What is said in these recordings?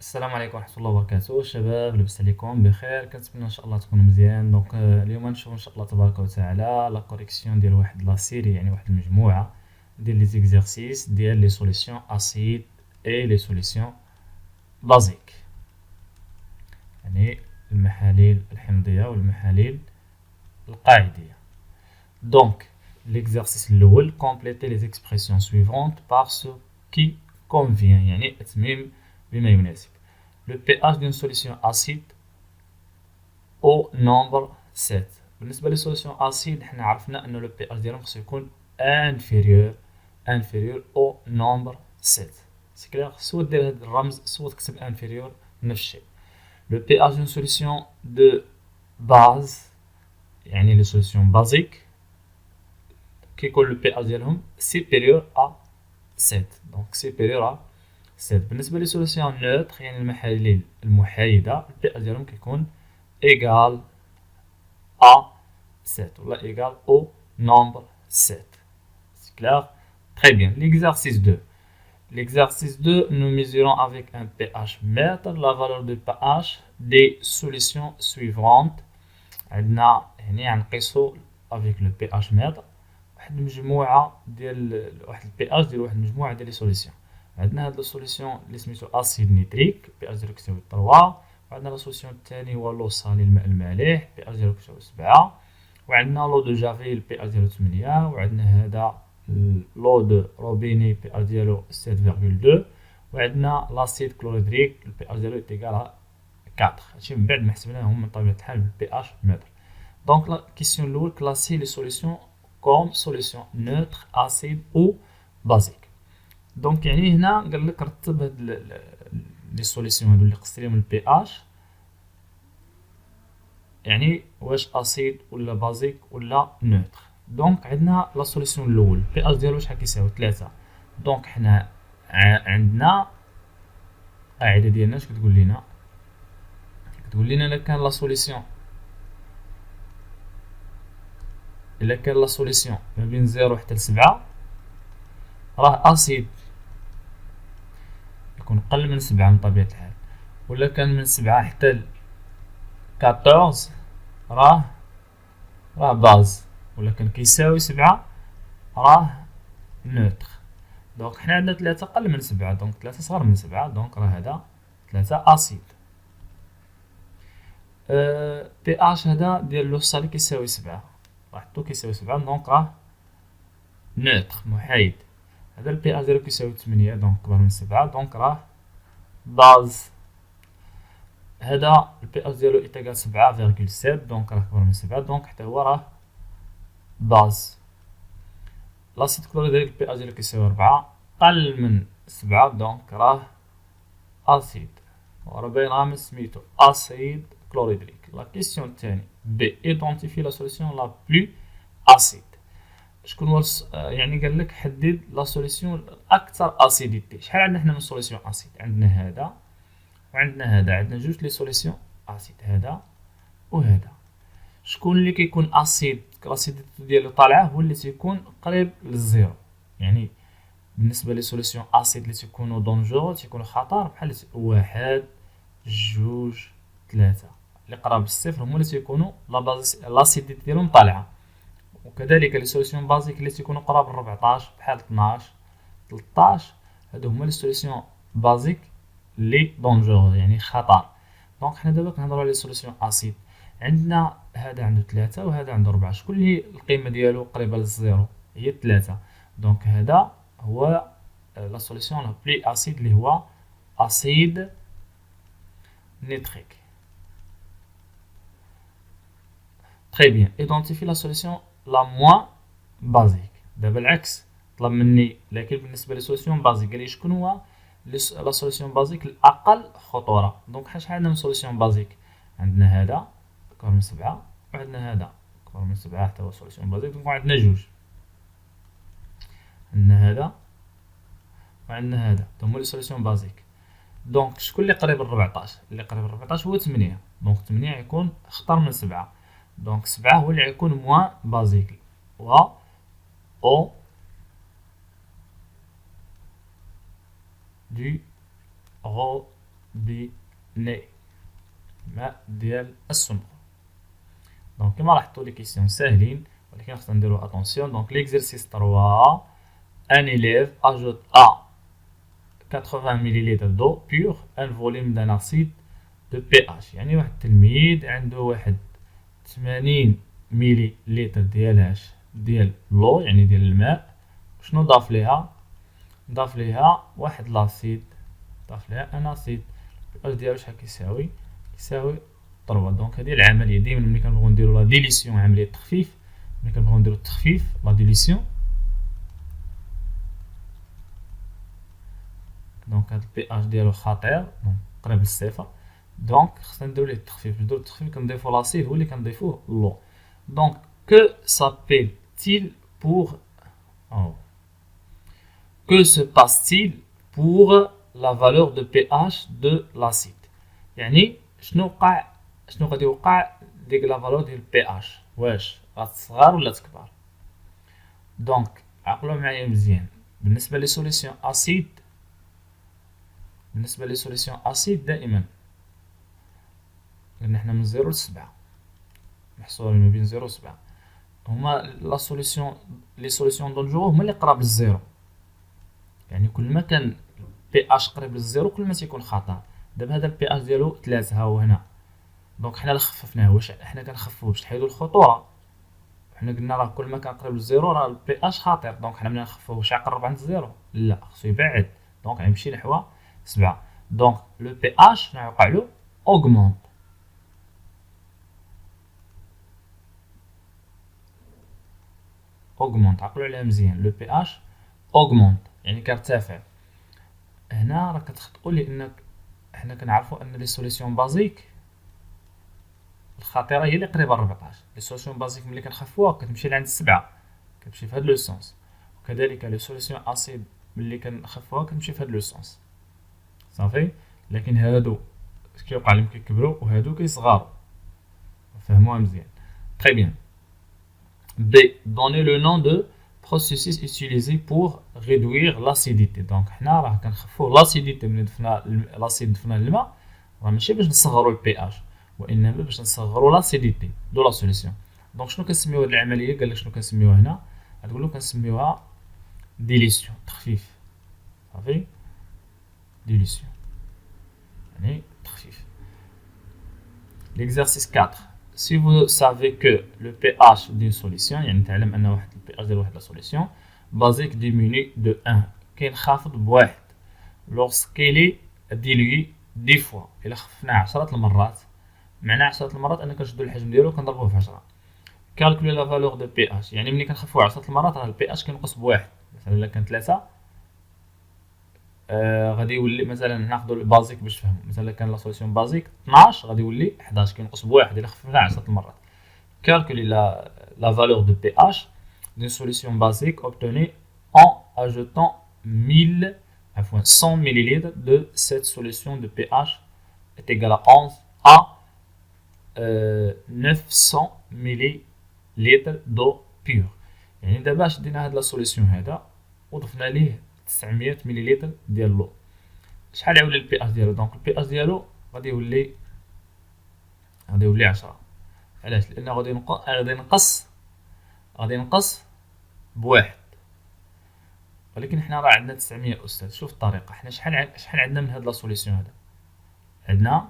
السلام عليكم ورحمة الله وبركاته شباب، لاباس عليكم بخير؟ كنتمنى ان شاء الله تكونوا مزيان. اليوم نشوف ان شاء الله تبارك وتعالى لا كوريكسيون ديال واحد لا سيري، يعني واحد المجموعة ديال لي زيكزارسيس ديال لي سوليسيون اسيد اي لي سوليسيون بازيك، يعني المحاليل الحمضية والمحاليل القاعدية. دونك l'exercice الاول compléter les expressions suivantes par ce qui convient، يعني اتميم بما يناسب. Le pH d'une solution acide au nombre 7. بالنسبة للسوليسيون acide حنا عرفنا أنه le pH ديالهم خصو يكون inférieur au nombre 7. سي كلير، سوا دير هاد الرمز سوا تكتب inférieur نفس الشيء. Le pH d'une solution de base، يعني les solutions basiques كيكون le pH ديالهم supérieur à 7. donc supérieur à 7. بالنسبة للسوليسيون نوتر، يعني المحاليل المحايدة، البي ديالهم كيكون égal à 7 ولا égal au nombre 7. C'est clair? Très bien. L'exercice 2. L'exercice 2, nous mesurons avec un pH mètre la valeur de pH des solutions suivantes. عندنا هنا غنقيسو avec le pH mètre واحد المجموعة ديال واحد البي اش ديال واحد المجموعة ديال لي سوليسيون. عندنا هاد السوليسيون اللي سميتو اسيد نيتريك، بي اش ديالو كيساوي 3. وعندنا لا سوليسيون الثاني هو لو صالي الماء المالح، بي اش ديالو كيساوي 7. وعندنا لو دو جافيل بي اش ديالو 8. وعندنا هذا لو دو روبيني بي اش ديالو 7.2. وعندنا لاسيد كلوريدريك البي اش ديالو ايكال 4. هادشي من بعد ما حسبناهم من طبيعة الحال بالبي اش متر. دونك لا كيسيون الاول كلاسي لي سوليسيون comme solution neutre, acide ou basique. دونك يعني هنا قال لك رتب هاد لي سوليسيون هادو اللي قصت لهم البي اش، يعني واش اسيد ولا بازيك ولا نوتر. دونك عندنا لا سوليسيون الاول البي اش ديالو شحال كيساوي 3. دونك حنا عندنا القاعده ديالنا اش كتقول لنا؟ كتقول لنا الا كان لا سوليسيون ما بين 0 حتى ل 7 راه اسيد، يكون قل من 7 من طبيعة الحال. ولا كان من 7 حتى ل 14 راه باز. ولا كان كيساوي 7 راه نوتر. دونك حنا عندنا 3 قل من 7، دونك 3 صغر من 7، دونك راه هذا 3 اسيد. بي اش هذا ديال لو صالي كيساوي 7، راه حطو كيساوي 7، دونك راه نوتر محايد. هذا البي اش ديالو كيساوي 8، دونك كبر من 7، دونك راه باز. هذا البي اش ديالو ايتاكال 7.7، دونك راه كبر من 7، دونك حتى هو راه باز. لاسيد كلوريدريك البي اش ديالو كيساوي 4، قل من 7، دونك راه اسيد. وراه باين راه سميتو اسيد كلوريدريك. لا كيسيون الثاني بي ايدونتيفي لا سوليسيون لا بلو اسيد. شكون هو يعني قال لك حدد لا سوليسيون الاكثر اسيديتي. شحال عندنا حنا من سوليسيون اسيد؟ عندنا هذا وعندنا هذا، عندنا جوج لي سوليسيون اسيد، هذا وهذا. شكون اللي كيكون اسيد الاسيديتي ديالو طالعه؟ هو اللي تيكون قريب للزيرو. يعني بالنسبه لي سوليسيون اسيد اللي تيكونوا دونجور تيكونوا خطر بحال 1 2 3 اللي قراب للصفر هما اللي تيكونوا لاسيديتي ديالهم طالعه. وكذلك لي سوليسيون بازيك اللي تيكونوا قراب ل 14 بحال 12 13 هادو هما لي سوليسيون بازيك لي دونجور يعني خطر. دونك حنا دابا كنهضروا على لي سوليسيون اسيد. عندنا هذا عنده 3 وهذا عنده 4. شكون اللي القيمه ديالو قريبه للزيرو؟ هي 3. دونك هذا هو لا سوليسيون لا بلي اسيد اللي هو اسيد نيتريك. Très bien. Identifie la solution la moins basique. دابا العكس طلب مني، لكن بالنسبه للسوليسيون بازيك قال لي شكون هو لا سوليسيون بازيك الاقل خطوره. دونك شحال عندنا من سوليسيون بازيك؟ عندنا هذا اكبر من 7 وعندنا هذا اكبر من 7 حتى هو سوليسيون بازيك. دونك عندنا جوج، عندنا هذا وعندنا هذا هما لي سوليسيون بازيك. دونك شكون اللي قريب ل 14؟ اللي قريب ل 14 هو 8. دونك 8 يكون خطر من 7، دونك 7 هو اللي يكون موان بازيك. و او du بني الماء ديال الصنبور. دونك كما لاحظتوا لي كيسيون ساهلين ولكن خصنا نديرو اتونسيون. دونك ليكزرسيس 3 un élève ajoute à 80 ml d'eau pure un volume d'un acide de pH. يعني واحد التلميذ عنده واحد 80 ملي لتر ديال لو يعني ديال الماء. شنو ضاف ليها؟ ضاف ليها واحد لاسيد، ضاف ليها ان اسيد. البي ديالو شحال كيساوي؟ كيساوي 3. دونك هذه العمليه ديما ملي كنبغيو نديرو لا ديليسيون، عمليه التخفيف، ملي كنبغيو نديرو التخفيف لا ديليسيون، دونك هاد البي اش ديالو خطير، دونك قريب للصفر، دونك خصنا نديرو ليه التخفيف. نديرو التخفيف كنضيفو لاسيد هو اللي كنضيفوه لو. دونك que s'appelle-t-il pour que se passe-t-il pour la valeur de pH de l'acide؟ يعني شنو غادي يوقع ديك لا فالور ديال البي اش، واش غتصغر ولا تكبر؟ دونك عقلوا معايا مزيان. بالنسبه لي سوليسيون اسيد دائما لان حنا من 0 ل 7 محصورين ما بين 0 و 7. هما لا سوليسيون لي سوليسيون دونجورو هما اللي قراب للزيرو، يعني كل ما كان بي اش قريب للزيرو كل ما تيكون خطر. دابا هذا البي اش ديالو 3 ها هو هنا، دونك حنا اللي خففناه. واش حنا كنخففو باش تحيدو الخطوره؟ حنا قلنا راه كل ما كان قريب للزيرو راه البي اش خطير، دونك حنا ملي نخففوه واش يقرب عند الزيرو؟ لا، خصو يبعد، دونك غيمشي نحو 7. دونك لو بي اش شنو غيوقع له؟ اوغمونت. عقلوا عليها مزيان، لو بي اش اوغمونت يعني كيرتفع. هنا راه كتخطئوا لانك حنا كنعرفوا ان لي سوليسيون بازيك الخطيره هي اللي قريبه ل 14. لي سوليسيون بازيك ملي كنخفوها كتمشي لعند 7، كتمشي في هاد لو سونس. وكذلك لي سوليسيون اسيد ملي كنخفوها كتمشي في هاد لو سونس صافي. لكن هادو كيوقع لهم كيكبروا وهادو كيصغروا، فهموها مزيان. تري بيان. B. Donner le nom de processus utilisé pour réduire l'acidité. دونك حنا راه كنخفوا لاسيديتي ملي ضفنا لاسيد ضفنا الماء، راه ماشي باش نصغروا البي اش وانما باش نصغروا لاسيديتي دو لا سوليسيون. دونك شنو كنسميو هاد العمليه؟ قال لك شنو كنسميوها هنا؟ غتقول له كنسميوها ديليسيون، تخفيف صافي. ديليسيون يعني تخفيف. L'exercice 4. Si vous savez que le pH d'une solution, يعني تعلم ان واحد البي اش ديال واحد لا سوليسيون basique diminue de 1 كينخفض بواحد lorsqu'il est dilué 10 fois. الا خففناه 10 المرات، معنى 10 المرات ان كنشدو الحجم ديالو كنضربوه في 10. كالكولي لا فالور دو بي اش، يعني ملي كنخففوه 10 المرات راه البي اش كينقص بواحد. مثلا الا كان 3 غادي يولي، مثلا ناخذوا البازيك باش تفهموا، مثلا كان لا سوليسيون بازيك 12 غادي يولي 11 كينقص بواحد الا خففناه 10 المرات. كالكولي لا فالور دو بي اش d'une solution basique obtenue en ajoutant 100 ml de cette solution de pH est égal à 11 à 900 ml d'eau pure. يعني دابا شدينا هاد لا سوليسيون هذا وضفنا ليه 900 مليلتر ديال اللو، شحال يولي البي اش ديالو؟ دونك البي اش ديالو غادي يولي 10. علاش؟ لان غادي ينقص بواحد. ولكن حنا راه عندنا 900 استاذ. شوف الطريقه، حنا شحال عندنا من هاد لا سوليسيون هذا؟ عندنا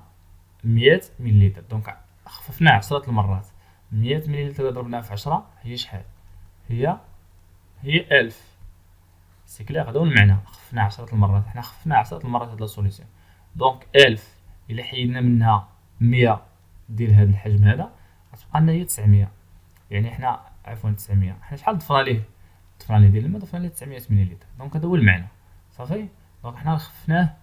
100 مليلتر، دونك خففناه 10 المرات. 100 مليلتر ضربناها في 10 هي شحال؟ هي 1000. سي كلير، هذا هو المعنى. خففنا 10 المرات، حنا خففنا 10 المرات هاد لا سوليسيون. دونك 1000 الا حيدنا منها 100 ديال هاد الحجم هذا غتبقى لنا هي 900. يعني حنا 900 حنا شحال ضفنا ليه ديال الماء؟ ضفنا ليه 900 مليلتر. دونك هذا هو المعنى صافي. دونك حنا خففناه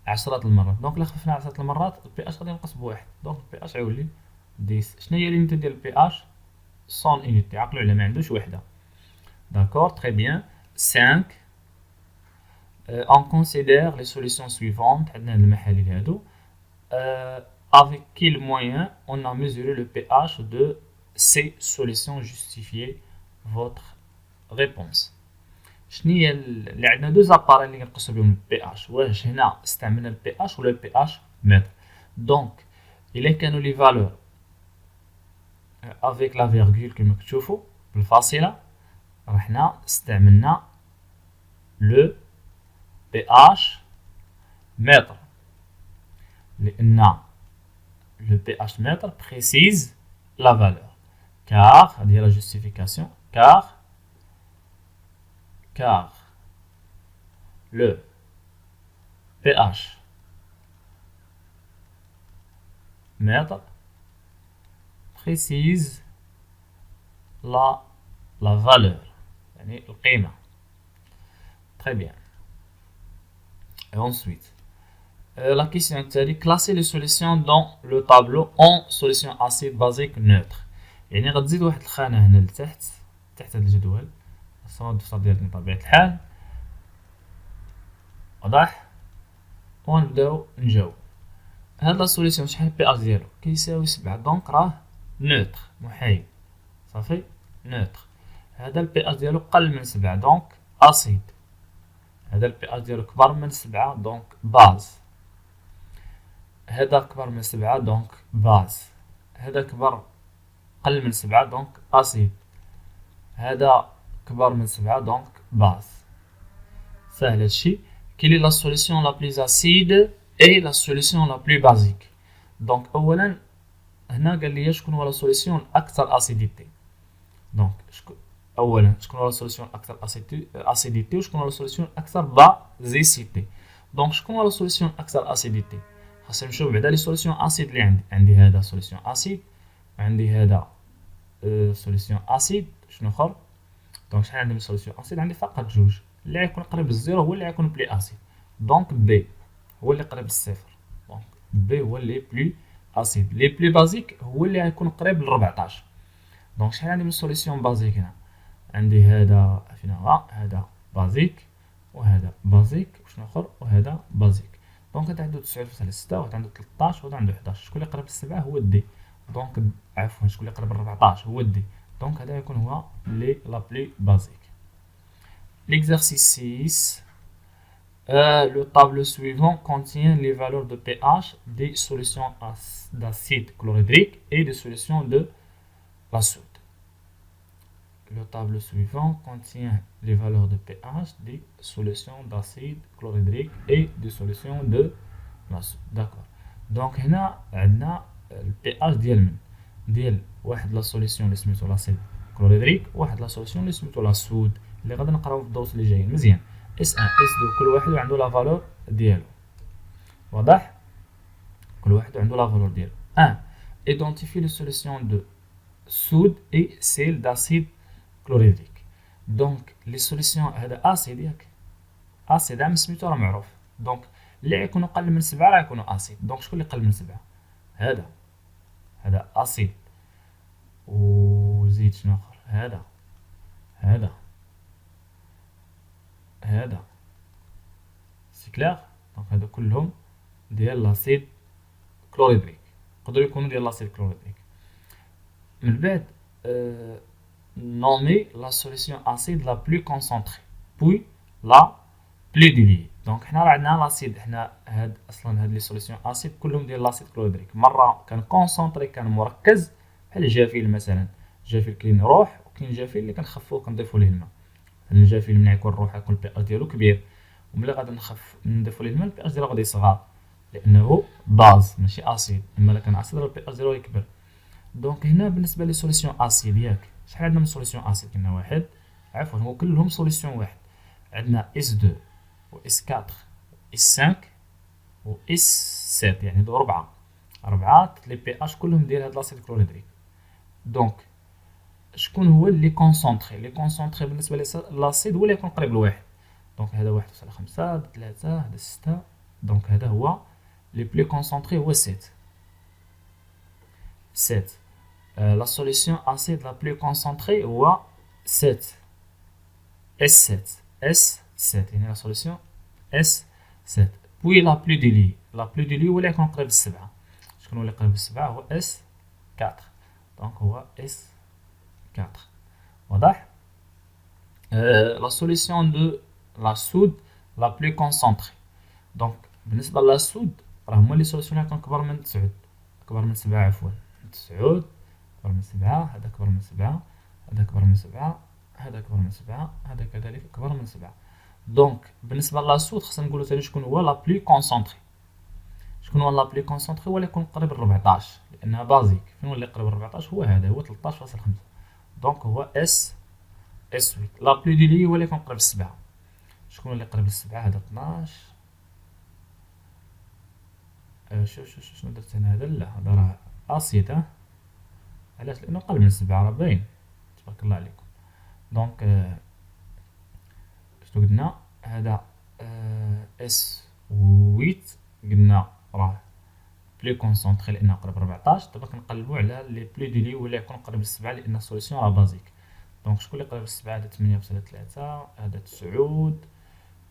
10 المرات، دونك الا خففنا 10 المرات البي اش غادي ينقص بواحد، دونك البي اش غيولي 10. شنو هي ليميت ديال البي اش؟ 100 يونيتي. عقلوا على ما عندوش وحده. داكور تري بيان. 5. On considère les solutions suivantes. عندنا هاد المحاليل هادو. Avec quel moyen on a mesuré le pH de ces solutions? Justifiez votre réponse. شنو هي اللي عندنا دو زاباري اللي كنقيسو بهم البي اش، واش هنا استعملنا البي اش ولا البي اش متر. دونك الا كانوا لي فالور افيك لا فيرغول كما كتشوفوا بالفاصله، رحنا استعملنا لو بي اش متر، لان لو بي اش متر précise la valeur, car هذه la justification, car le pH mètre précise la valeur, يعني القيمة. Très bien. Et ensuite, la question est classer les solutions dans le tableau en solution acide basique neutre. يعني غتزيد واحد الخانة هنا لتحت تحت هذا الجدول، الصواب الدفتر ديالنا بطبيعة الحال. واضح؟ ونبداو نجاوب. هاد لا سوليسيون شحال بي اش ديالو كيساوي 7، دونك راه نوتر محايد صافي نوتر. هذا البي اش ديالو قل من 7 دونك اسيد، هذا البي اش ديالو كبر من 7 دونك باز، هذا كبر من 7 دونك باز، هذا كبر قل من 7 دونك اسيد، هذا كبر من 7 دونك باز. سهل هادشي. Quelle est la solution la plus acide et la solution la plus basique. Donc اولا هنا قال لي شكون هو لا سوليسيون الاكثر اسيديتي. دونك اولا شكون هو لا سوليسيون الاكثر اسيديتي وشكون هو لا سوليسيون الاكثر بازيسيتي. دونك شكون هو لا سوليسيون الاكثر اسيديتي، خاصني نشوف بعدا لي سوليسيون اسيد اللي عندي هذا سوليسيون اسيد، عندي هذا سوليسيون اسيد. شنو اخر؟ دونك شحال عندي من سوليسيون اسيد؟ عندي فقط جوج، اللي يكون قريب للزيرو هو اللي يكون بلي اسيد، دونك بي هو اللي قريب للصفر، دونك بي هو اللي بلي اسيد. لي بلي بازيك هو اللي يكون قريب ل 14. دونك شحال عندي من سوليسيون بازيك هنا؟ عندي هذا فين هو؟ هذا بازيك وهذا بازيك وشنو اخر؟ وهذا بازيك. دونك هذا عنده 9.6 وهذا عنده 13 وهذا عنده 11. شكون اللي قريب ل7 هو الدي، دونك عفوا شكون اللي قريب ل 14 هو الدي، دونك هذا يكون هو لي لا بلي بازيك. L'exercice 6, le tableau suivant contient les valeurs de pH des solutions d'acide chlorhydrique et des solutions de la soude. Le tableau suivant contient les valeurs de pH des solutions d'acide chlorhydrique et des solutions de la soude. D'accord. Donc هنا عندنا le pH ديال واحد لا سوليسيون اللي سميتو لاسيد كلوريدريك، واحد لا سوليسيون اللي سميتو لا سود اللي غادي نقراو في الدروس اللي جايين. مزيان. اس 1 اس 2 كل واحد عنده لا فالور ديالو. واضح؟ كل واحد عنده لا فالور ديالو. 1 identifie les solutions de soude et celles d'acide chlorhydrique. دونك لي سوليسيون هذا اسيد ياك، اسيد عام سميتو راه معروف، دونك اللي يكونوا قل من 7 راه يكونوا اسيد. دونك شكون اللي قل من 7؟ هذا اسيد. وزيد شنو اخر؟ هذا سي كلير. دونك هادو كلهم ديال لاسيد كلوريدريك، يقدروا يكونوا ديال لاسيد كلوريدريك. من بعد nommer la solution acide la plus concentrée puis la plus diluée. دونك حنا راه عندنا لاسيد، حنا اصلا هاد لي سوليسيون اسيد كلهم ديال لاسيد كلوريدريك، مره كان كونسونطري كان مركز بحال الجافيل مثلا، الجافيل كاين روح وكاين جافيل اللي كنخفوه كنضيفوا ليه الماء. الجافيل ملي يكون الروح يكون البي اش ديالو كبير، وملي غادي نضيفوا ليه الماء البي اش ديالو غادي يصغر لانه باز ماشي اسيد، اما الا كان اسيد راه البي اش ديالو يكبر. دونك هنا بالنسبه لي سوليسيون اسيد ياك شحال عندنا من سوليسيون اسيد؟ كاين واحد، عفوا هو كلهم سوليسيون واحد. عندنا اس 2 و اس 4 و اس 5 و اس 7، يعني دو ربعه لي بي اش كلهم ديال هاد لاسيد كلوريدريك. دونك شكون هو اللي كونسونطري؟ اللي كونسونطري بالنسبه للاسيد هو اللي يكون قريب لواحد. دونك هذا 1.5 هذا 3 هذا 6، دونك هذا هو لي بلي كونسونطري هو 7. La solution acide la plus concentrée هو 7 S7 يعني la solution S7. puis la plus diluée هو اللي يكون قريب ل7. شكون هو اللي قريب ل7؟ هو S4. دونك هو S4. واضح؟ la solution de la soude la plus concentrée. دونك بالنسبه للسود راه هما لي سوليسيون اللي كبر من 9 كبر من 7 عفوا 9 كبر من 7 هذا كبر من 7 هذا كبر من 7 هذا كبر من 7 هذا كذلك كبر من 7. دونك بالنسبه للسود خصنا نقولوا ثاني شكون هو لا بلو كونسونطري. شكون هو لا بلو كونسونطري؟ هو اللي يكون قريب ل 14 لانها بازيك. فين هو اللي قريب ل 14؟ هو هذا، هو 13.5. دونك هو اس 8. لا بلو ديلي هو اللي يكون قريب ل 7. شكون اللي قريب ل 7؟ هذا 12. شوف شنو درت انا. هذا لا، هذا راه اسيد. علاش؟ لانه قل من 7 راه باين. تبارك الله عليكم. دونك شنو قلنا؟ هذا اس 8 قلنا راه بلو كونسونطري لانه قريب 14. دابا كنقلبوا على لي بلو ديلي ولا يكون قريب ل 7 لان السوليسيون راه بازيك. دونك شكون اللي قريب ل 7؟ هذا 8.3، هذا 9،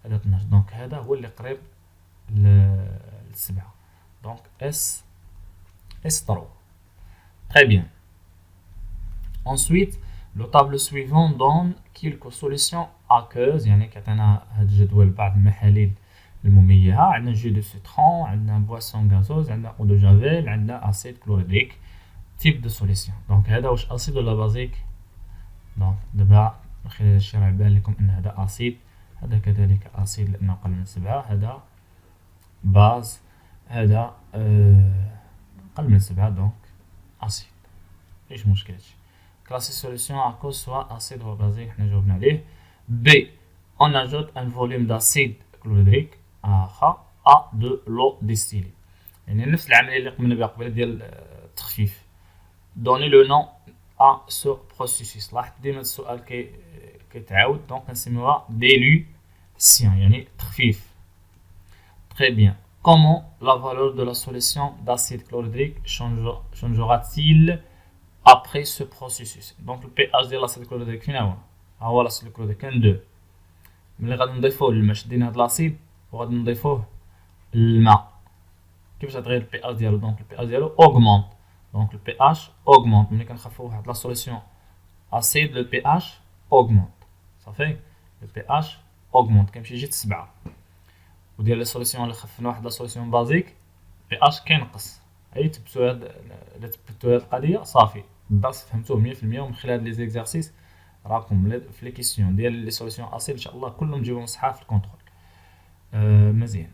هذا 12. دونك هذا هو اللي قريب ل 7. Donc S3. Très bien. Ensuite, le tableau suivant donne quelques solutions aqueuses. يعني كتعطينا هذا الجدول بعض المحاليل المميزة. عندنا جو دو سيترون، عندنا بواسون غازوز، عندنا اودو جافيل، عندنا اسيد كلوريدريك. تيب دو سوليسيون. دونك هذا واش اسيد ولا بازيك؟ دونك دابا من خلال الشرح يبان لكم ان هذا اسيد، هذا كذلك اسيد لانه اقل من 7، هذا باز، هذا أقل من 7 دونك أسيد. مفيش مشكل هادشي. كلاسي سوليسيون à cause soit acide ou basique حنا جاوبنا عليه. B on ajoute un volume d'acide chlorhydrique à de l'eau distillée. يعني نفس العملية اللي قمنا بها قبيله ديال التخفيف. donner le nom à ce processus. لاحظ ديما السؤال كيتعاود دونك كنسميوها dilution يعني تخفيف. Très bien. Comment la valeur de la solution d'acide chlorhydrique changera-t-il après ce processus? Donc le pH de l'acide chlorhydrique فين هو l'acide chlorhydrique كان 2. ملي غادي نضيفوه للماء شدينا هاد لاسيد وغادي نضيفوه للماء كيفاش غتغير البي اش ديالو؟ دونك البي اش ديالو اوغمونت. دونك البي اش اوغمونت ملي كنخففو واحد لا سوليسيون اسيد لو بي اش اوغمونت. صافي لو بي اش اوغمونت كيمشي يجي 7. وديال لي سوليسيون اللي خفنا واحد لا سوليسيون بازيك بي اش كينقص. اي تبتو هاد القضيه صافي الدرس فهمتوه 100% ومن خلال لي زيكزارسيس راكم في لي كيسيون ديال لي سوليسيون اسيد ان شاء الله كلهم تجيبهم صحاح في الكونترول. مزيان.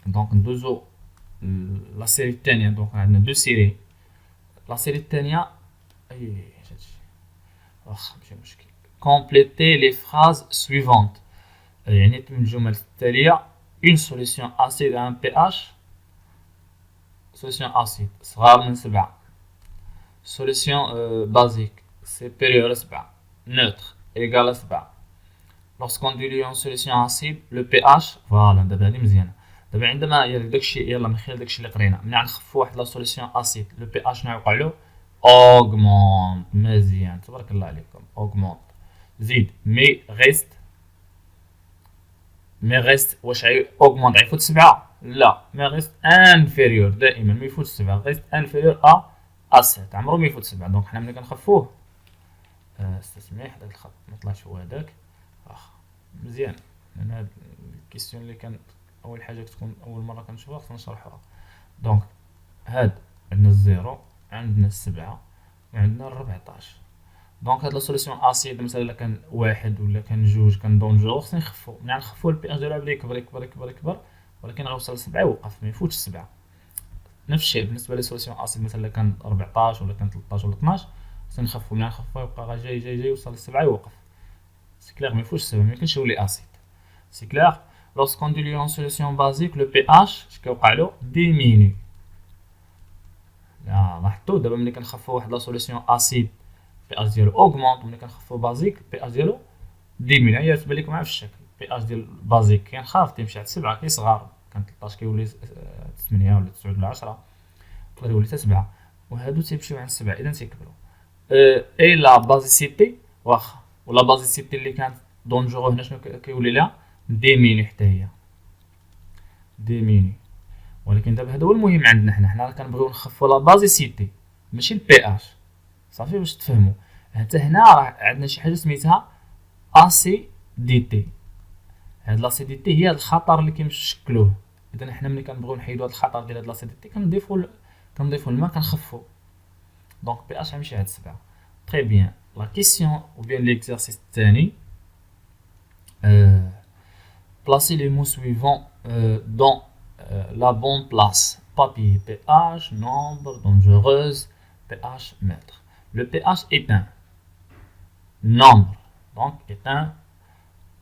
دونك ندوزو لا سيري الثانيه. دونك عندنا دو سيري. لا سيري الثانيه اي هادشي واخا ماشي مشكل. كومبليتي لي فراز سويفونت. يعني تم الجمل التاليه une solution acide à un pH solution acide صغار من 7 solution basique supérieur à 7 neutre égal à 7 lorsqu'on dilue une solution acide le pH فوالا دابا هادي مزيانه. دابا عندما داكشي يلا من خلال داكشي اللي قرينا ملي نخفوا واحد لا سوليسيون اسيد لو بي اش شنو يوقع له؟ اوغمونت. مزيان تبارك الله عليكم. اوغمونت. زيد مي غيست واش اوغمونت يفوت 7؟ لا مي غيست انفيريور دائما ما يفوتش 7. غيست انفيريور ا 7 عمرو ما يفوت 7. دونك حنا ملي كنخفوه استسمح داك الخط ما طلعش هو هذاك واخا مزيان لان هاد الكيسيون اللي كان اول حاجه كتكون اول مره كنشوفها خصنا نشرحوها. دونك هاد عندنا الزيرو عندنا 7 وعندنا 14. دونك هاد لا سوليسيون اسيد مثلا الا كان 1 ولا كان 2 كان دونجور خصنا نخفو. ملي نخفو البي اش ديالو بدا يكبر يكبر يكبر يكبر ولكن غيوصل ل 7 يوقف ما يفوتش 7. نفس الشيء بالنسبه للسوليسيون اسيد مثلا الا كان 14 ولا كان 13 ولا 12 خصنا نخفو. ملي نخفو يبقى غا جاي جاي جاي يوصل ل 7 يوقف. سي كلير ما يفوتش 7 ما يمكنش يولي اسيد. سي كلير. lorsqu'on dilue en solution basique le pH اش كيوقع له؟ ديميني. لاحظتوا دابا ملي كنخفو واحد لا سوليسيون اسيد بي اش ديالو اوغمونط وملي كنخفو بازيك بي اش ديالو ديميني. هي تبان لكم في الشكل بي اش ديال بازيك كينخاف تيمشي عند 7 كيصغر كان 13 كيولي 8 ولا 9 ولا 10 يقدر يولي حتى 7 وهادو تيمشيو عند 7 اذا تيكبروا. اي لا بازيسيتي واخا ولا بازيسيتي اللي كانت دونجورو هنا شنو كيولي لها؟ ديميني حتى هي ديميني. ولكن دابا هذا هو المهم عندنا حنا كنبغيو نخفوا لا بازيسيتي ماشي البي اش. صافي باش تفهموا حتى هنا راه عندنا شي حاجه سميتها اسيديتي. هاد لاسيديتي هي الخطر اللي كيمشكلوه. اذا حنا ملي كنبغيو نحيدو هاد الخطر ديال هاد لاسيديتي كنضيفو الماء كنخفو. دونك بي اش غيمشي عند 7. تري بيان. لا كيسيون ou bien l'exercice الثاني placer les mots suivants dans la bonne place. Papier, pH, nombre, dangereuse, pH, mètre. Le pH est un nombre. Donc est un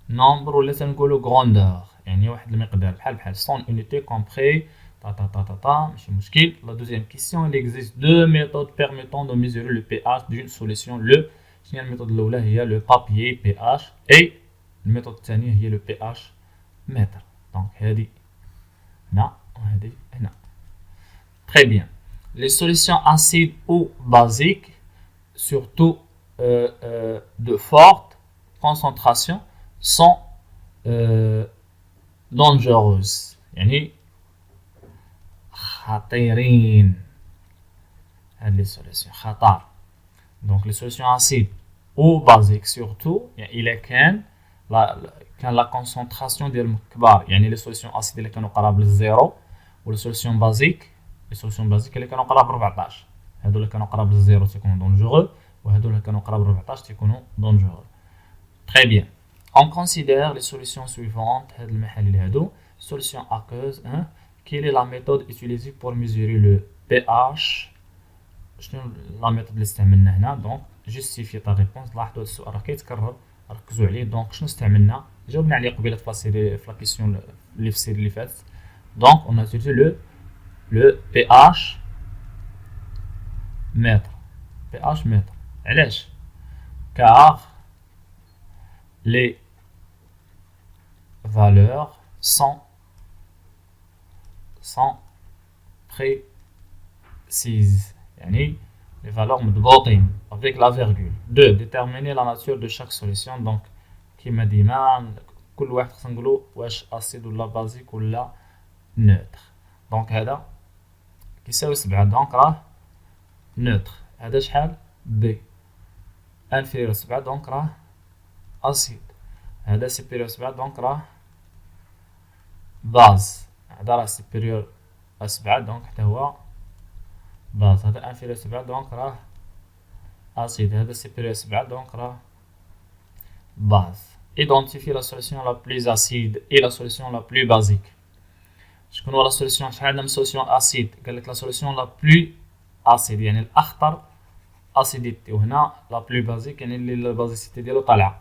nombre ولا تنقولو grandeur. يعني واحد المقدار بحال son unité compris ماشي مشكل. La deuxième question, il existe deux méthodes permettant de mesurer le pH d'une solution. شنو هي الميثود الاولى هي le papier pH et الميثود الثانيه هي le pH mètre. Donc هذه هنا وهذه هنا. Très bien. Les solutions acides ou basiques, surtout de forte concentration, sont dangereuses. يعني خطيرين. هاد les solutions خطر. Donc les solutions acides ou basiques surtout يعني إلا كان la concentration ديالهم كبار. يعني les solutions acides اللي كانوا قراب للزيرو و les solutions basiques اللي كانوا قراب ل 14. هادو اللي كانوا قراب للزيرو تيكونوا dangereux وهادو اللي كانوا قراب ل 14 تيكونوا dangereux. Très bien. On considère les solutions suivantes. هاد المحاليل هادو. Solution aqueuse 1. Quelle est la méthode utilisée pour mesurer le pH? شنو لا ميثود اللي استعملنا هنا؟ دونك جوستيفي تا ريبونس. لاحظوا هذا السؤال راه كيتكرر، ركزوا عليه. دونك شنو استعملنا؟ جاوبنا عليه قبيله في لا كيسيون اللي في السيري اللي فاتت. دونك اون اتيليزي لو بي اش متر. بي اش متر علاش؟ كار لي valeurs sont précises. يعني les valeurs مضبوطين avec la virgule. 2. Déterminer la nature de chaque solution. Donc كيما ديما كل واحد خصنا نقولوا واش اسيد ولا بازيك ولا نوتر. دونك هذا كيساوي 7. دونك راه نوتر. هذا شحال؟ بي انفيريور 7. دونك راه اسيد. هذا سوبيريور 7. دونك راه باز. هذا راه سوبيريور 7. دونك حتى هو باز. هذا انفيريور 7. دونك راه اسيد. هذا سوبيريور 7. دونك راه باز. Identifier la solution la plus acide et la solution la plus basique. شكون هو لا سوليسيون؟ شحال عندنا من سوليسيون اسيد؟ قال لك لا سوليسيون لا بلو اسيد يعني الاخطر اسيديتي، وهنا لا بلو بازيك يعني اللي البازيسيتي ديالو طالعه.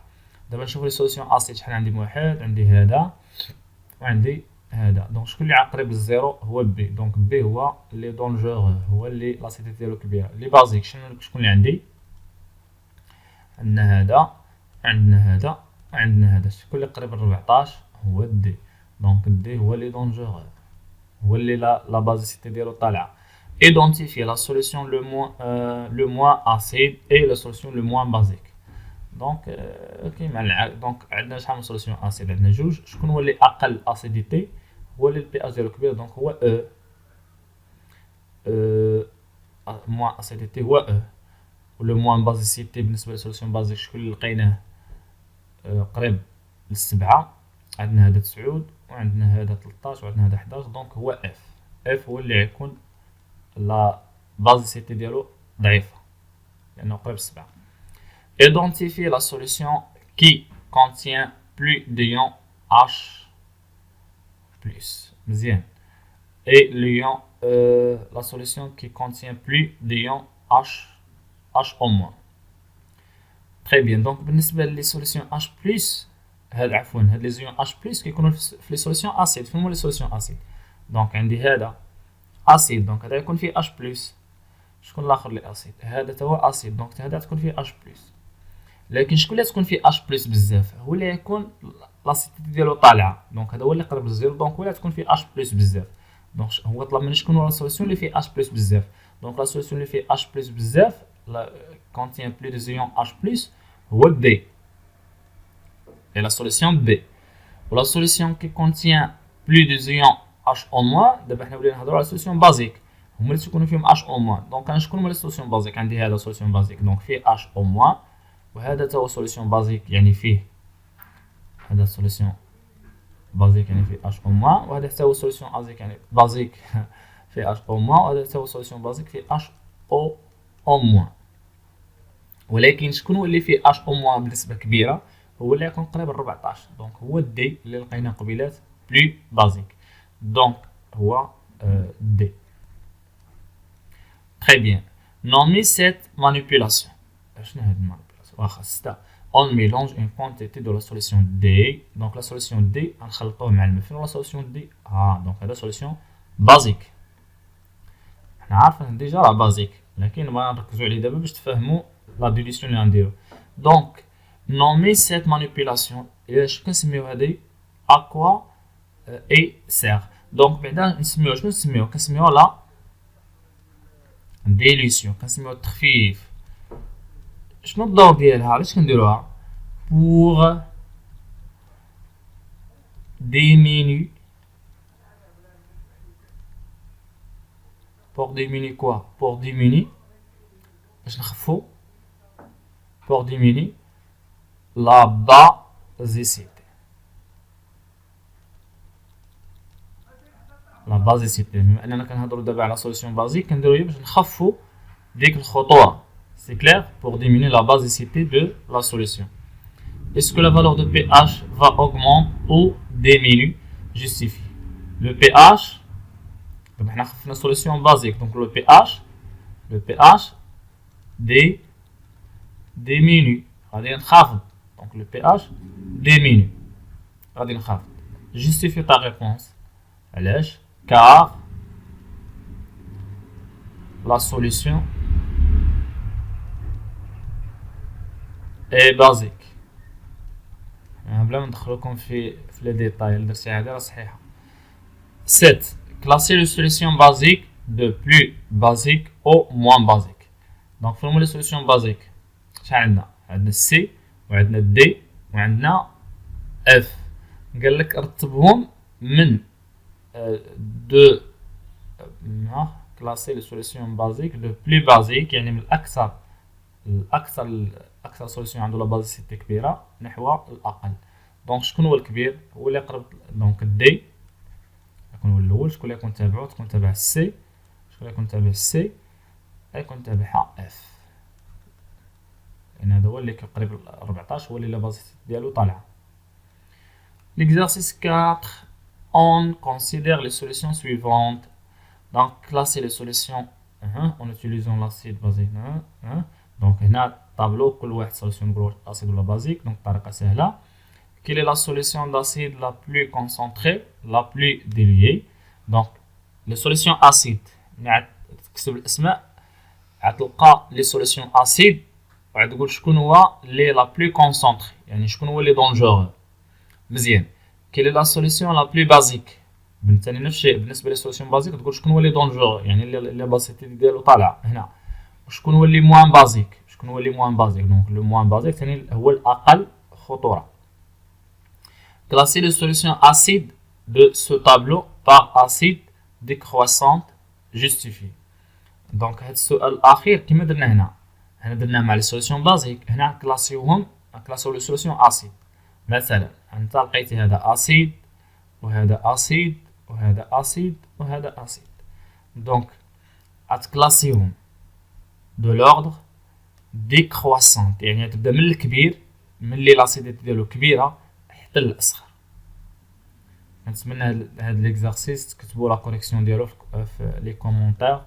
دابا نشوفوا لي سوليسيون اسيد. شحال عندي؟ واحد، عندي هذا وعندي هذا. دونك شكون اللي قريب للزيرو؟ هو بي. دونك بي هو اللي دونجور، هو اللي لاسيديتي ديالو كبيره. لي بازيك شكون اللي عندي؟ عندنا هذا، عندنا هذا، وعندنا هذا. شكون اللي قريب ل 14؟ هو دي. دونك دي هو اللي دونجور، هو اللي لا بازيسيتي ديالو طالعه. Identifier la solution le moins acide et la solution le moins basique. دونك كيما دونك عندنا شحال من سوليسيون اسيد؟ عندنا جوج. شكون هو اللي اقل اسيديتي؟ هو اللي البي اش ديالو كبير. دونك هو موان اسيديتي هو ولو موان بازيسيتي بالنسبه للسوليسيون بازيك شكون اللي لقيناه قريب للسبعة؟ عندنا هذا 9 وعندنا هذا 13 وعندنا هذا 11. دونك هو اف هو اللي يكون لا بازيسيتي ديالو ضعيفه لانه قريب للسبعة. Identifier la solution qui contient plus d'ion H+. مزيان. Et l'ion la solution qui contient plus d'ion H-. Très bien. Donc بالنسبه لي سوليسيون H+، هاد عفوا هاد لي زيون H+ كيكونوا في لي سوليسيون اسيد. فين هما لي سوليسيون اسيد؟ دونك عندي هذا اسيد، دونك هذا يكون فيه H+. شكون الاخر اللي اسيد؟ هذا تا هو اسيد، دونك هذا تكون فيه H+. لكن شكون اللي تكون فيه H+ بزاف؟ هو اللي يكون لاسيديتي ديالو طالعه. دونك هذا هو اللي قرب للزيرو. دونك هو اللي تكون فيه H+ بزاف. دونك هو طلب مني شكون هو لا سوليسيون اللي فيه H+ بزاف. دونك لا سوليسيون اللي فيه H+ بزاف contient plus de ions H+, هو D. Et la solution B. Ou la solution qui contient plus de ions H-. دابا حنا ولينا نهضروا على سوليسيون بازيك، هما اللي تيكونوا فيهم H-. دونك انا شكون هما لي سوليسيون بازيك؟ عندي هذا سوليسيون بازيك دونك فيه H-، وهذا تا هو سوليسيون بازيك يعني فيه هذا سوليسيون بازيك يعني في اش او موان، وهذا حتى هو سوليسيون ازيك يعني بازيك في اش او موان، وهذا حتى هو سوليسيون بازيك في اش او موان. ولكن شكون هو اللي فيه اش او موان بنسبه كبيره؟ هو اللي يكون قريب ل 14. دونك هو دي اللي لقينا قبيلات بلو بازيك، دونك هو دي. Très bien. Nommer cette manipulation. شنو هاد المانيبيولاسيون؟ واخا ستا. On mélange une quantité de la solution D. Donc la solution D غنخلطوه مع الماء. فين la solution D؟ donc هذا solution basique. حنا عارفين ديجا راه بازيك، لكن ما نركزوا عليه دابا باش تفهموا لا ديليسيون اللي غنديرو. دونك nommer cette manipulation. اش كنسميو هادي à quoi et sert. دونك بعدا نسميوها شنو نسميوها؟ كنسميوها لا ديليسيون، كنسميوها التخفيف. شنو الدور ديالها؟ علاش كنديروها؟ pour diminuer quoi? pour diminuer باش نخفو pour diminuer la basicité. لا بازيسيتي، بما اننا كنهضروا دابا على سوليسيون بازيك كنديرو هي باش نخفو ديك الخطوره. C'est clair, pour diminuer la basicité de la solution. Est-ce que la valeur de pH va augmenter ou diminuer? Justifie. Le pH, donc on a une solution basique, donc le pH diminue. Donc le pH diminue. Justifie ta réponse. Car la solution est basique. بلا ما ندخلوكم في لي ديتاي، الدرسيه هذه راه صحيحه. 7. Classer les solutions basiques de plus basique au moins basique. Donc فهموا لي سوليسيون بازيك شحال عندنا؟ عندنا سي وعندنا دي وعندنا اف. قال لك رتبهم من دو كلاسي لي سوليسيون بازيك دو بلو بازيك، يعني من الاكثر سوليسيون عنده لا بازيسيتي كبيره نحو الاقل. دونك شكون هو الكبير؟ هو اللي قرب. دونك دي يكون هو الاول. شكون اللي يكون تابعو؟ تكون تابع السي. شكون اللي يكون تابع السي؟ يكون تابعها اف، لان هذا هو اللي قريب ل 14، هو اللي لا بازيسيتي ديالو طالعه. L'exercice 4, on considère les solutions suivantes. Donc classer les solutions en utilisant l'acide basique. Donc هنا tableau كل واحد solution نقولوا acide ولا basique. Donc طريقة سهلة. Quelle est la solution d'acide la plus concentrée, la plus diluée? Donc les solutions acides تكتب الاسماء غتلقى لي سوليسيون اسيد وغتقول شكون هو لي لا بلو كونسونطري، يعني شكون هو لي دونجور. مزيان. كيل لا سوليسيون لا بلو بازيك، بالتالي نفس الشيء بالنسبه لي سوليسيون بازيك تقول شكون هو لي دونجور، يعني لي باسيتي ديالو طالعه هنا. وشكون هو لي موان بازيك؟ شكون هو لي موان بازيك؟ دونك لو موان بازيك ثاني هو الاقل خطوره. كلاسي لي سوليسيون اسيد دو سو تابلو بار اسيد ديكروسونت جوستيفي. دونك هاد السؤال الاخير كما درنا هنا درنا مع لي سوليسيون بازيك، هنا كلاسيوهم كلاسيو لي سوليسيون اسيد. مثلا انت لقيتي هذا اسيد وهذا اسيد وهذا اسيد وهذا اسيد، دونك غتكلاسيهم دو لوردر ديكروسونت، يعني تبدا من الكبير، من اللي لاسيديتي ديالو كبيره حتى للاصغر. كنتمنى هاد ليكزارسيس تكتبوا لا كوريكسيون ديالو في لي كومونتير،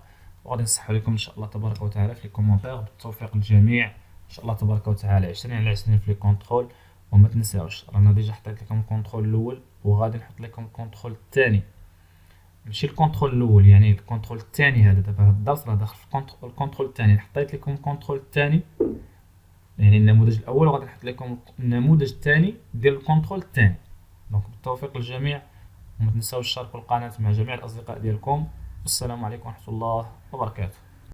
وغادي نصحوا لكم ان شاء الله تبارك وتعالى في لي كومونتير. بالتوفيق للجميع ان شاء الله تبارك وتعالى. 20 على 20 في لي كونترول. وما تنساوش رانا ديجا حطيت لكم الكونترول الاول وغادي نحط لكم الكونترول الثاني، ماشي الكونترول الاول، يعني الكونترول الثاني. هذا دابا هذا الدرس راه داخل في الكونترول الثاني. حطيت لكم الكونترول الثاني يعني النموذج الاول، وغادي نحط لكم النموذج الثاني ديال الكونترول الثاني. دونك بالتوفيق للجميع، وما تنساوش تشاركوا القناه مع جميع الاصدقاء ديالكم. والسلام عليكم ورحمه الله وبركاته.